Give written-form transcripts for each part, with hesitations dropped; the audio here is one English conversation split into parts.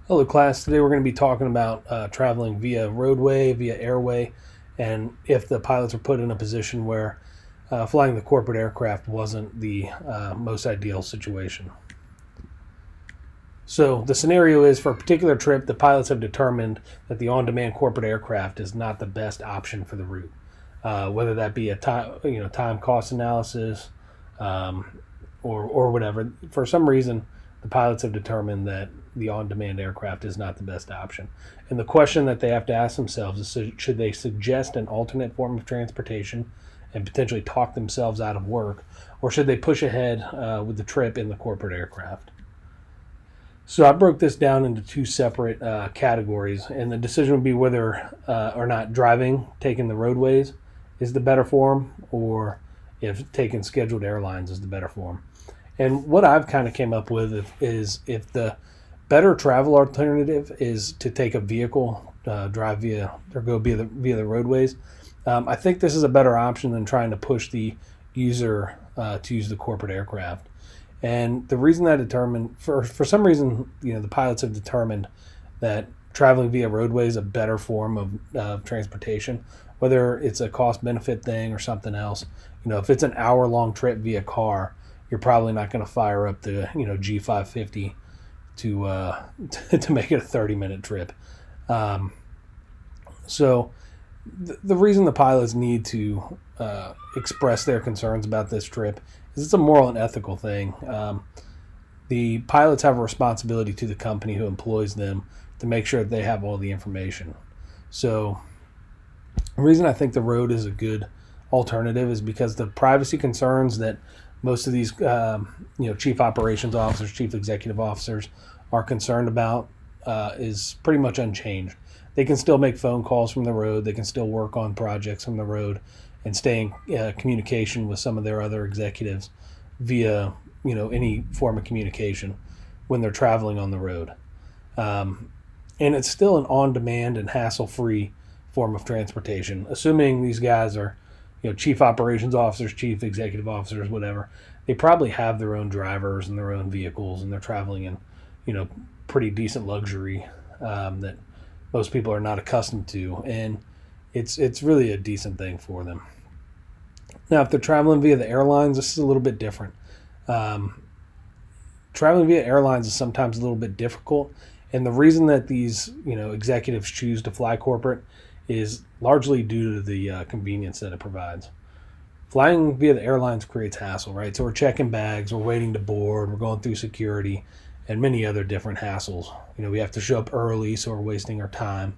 Hello class, today we're going to be talking about traveling via roadway, via airway, and if the pilots are put in a position where flying the corporate aircraft wasn't the most ideal situation. So the scenario is, for a particular trip, the pilots have determined that the on-demand corporate aircraft is not the best option for the route. Whether that be a time cost analysis, or whatever. For some reason, the pilots have determined that the on-demand aircraft is not the best option. And the question that they have to ask themselves is, should they suggest an alternate form of transportation and potentially talk themselves out of work, or should they push ahead with the trip in the corporate aircraft? So I broke this down into two separate categories, and the decision would be whether or not taking the roadways, is the better form, or if taking scheduled airlines is the better form. And what I've kind of came up with is if the better travel alternative is to take a vehicle, drive via or go via the roadways, I think this is a better option than trying to push the user to use the corporate aircraft. And the reason I determined, for some reason, the pilots have determined that traveling via roadway is a better form of transportation, whether it's a cost benefit thing or something else. If it's an hour-long trip via car, you're probably not going to fire up the G550 to make it a 30-minute trip. So the reason the pilots need to express their concerns about this trip is it's a moral and ethical thing. The pilots have a responsibility to the company who employs them to make sure that they have all the information. So the reason I think the road is a good alternative is because the privacy concerns that most of these chief operations officers, chief executive officers are concerned about is pretty much unchanged. They can still make phone calls from the road. They can still work on projects from the road and stay in communication with some of their other executives via any form of communication when they're traveling on the road. And it's still an on-demand and hassle-free form of transportation, assuming these guys are chief operations officers, chief executive officers, whatever. They probably have their own drivers and their own vehicles, and they're traveling in pretty decent luxury that most people are not accustomed to, and it's really a decent thing for them. Now, if they're traveling via the airlines, this is a little bit different. Traveling via airlines is sometimes a little bit difficult, and the reason that these executives choose to fly corporate is largely due to the convenience that it provides. Flying via the airlines creates hassle, right? So we're checking bags, we're waiting to board, we're going through security, and many other different hassles. We have to show up early, so we're wasting our time.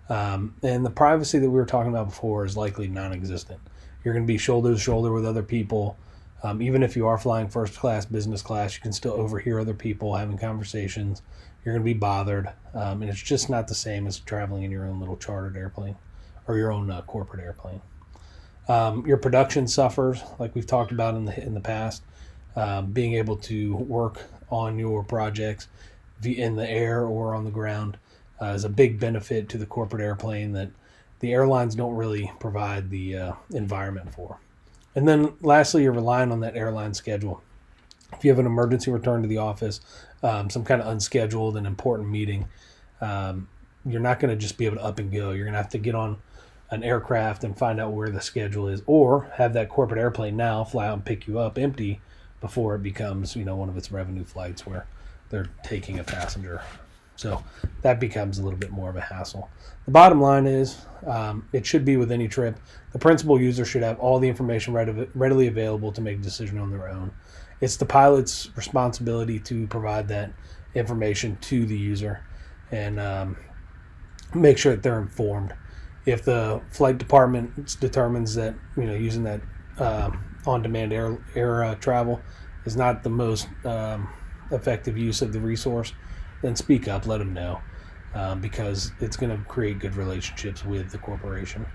And the privacy that we were talking about before is likely non-existent. You're going to be shoulder to shoulder with other people. Even if you are flying first class, business class, you can still overhear other people having conversations. You're going to be bothered, and it's just not the same as traveling in your own little chartered airplane or your own corporate airplane. Your production suffers, like we've talked about in the past. Being able to work on your projects in the air or on the ground is a big benefit to the corporate airplane that the airlines don't really provide the environment for. And then lastly, you're relying on that airline schedule. If you have an emergency return to the office, some kind of unscheduled and important meeting, you're not going to just be able to up and go. You're going to have to get on an aircraft and find out where the schedule is, or have that corporate airplane now fly out and pick you up empty before it becomes one of its revenue flights where they're taking a passenger. So that becomes a little bit more of a hassle. The bottom line is, it should be with any trip, the principal user should have all the information readily available to make a decision on their own. It's the pilot's responsibility to provide that information to the user and make sure that they're informed. If the flight department determines that using that on-demand air travel is not the most effective use of the resource, then speak up, let them know, because it's going to create good relationships with the corporation.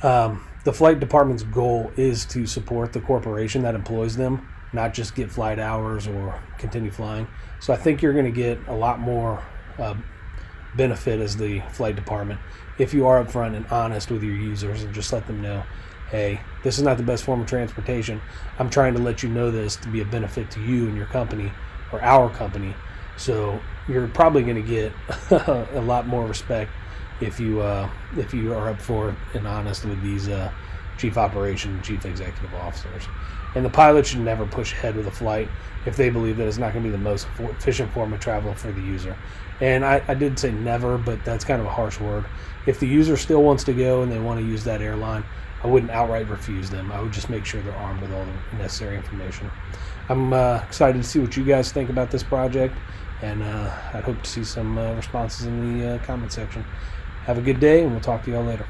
The flight department's goal is to support the corporation that employs them, not just get flight hours or continue flying. So I think you're going to get a lot more benefit as the flight department if you are upfront and honest with your users and just let them know, hey, this is not the best form of transportation. I'm trying to let you know this to be a benefit to you and your company or our company. So you're probably going to get a lot more respect if you are up for it and honest with these chief operation, chief executive officers. And the pilot should never push ahead with a flight if they believe that it's not going to be the most efficient form of travel for the user. And I did say never, but that's kind of a harsh word. If the user still wants to go and they want to use that airline, I wouldn't outright refuse them. I would just make sure they're armed with all the necessary information. I'm excited to see what you guys think about this project, and I'd hope to see some responses in the comment section. Have a good day, and we'll talk to you all later.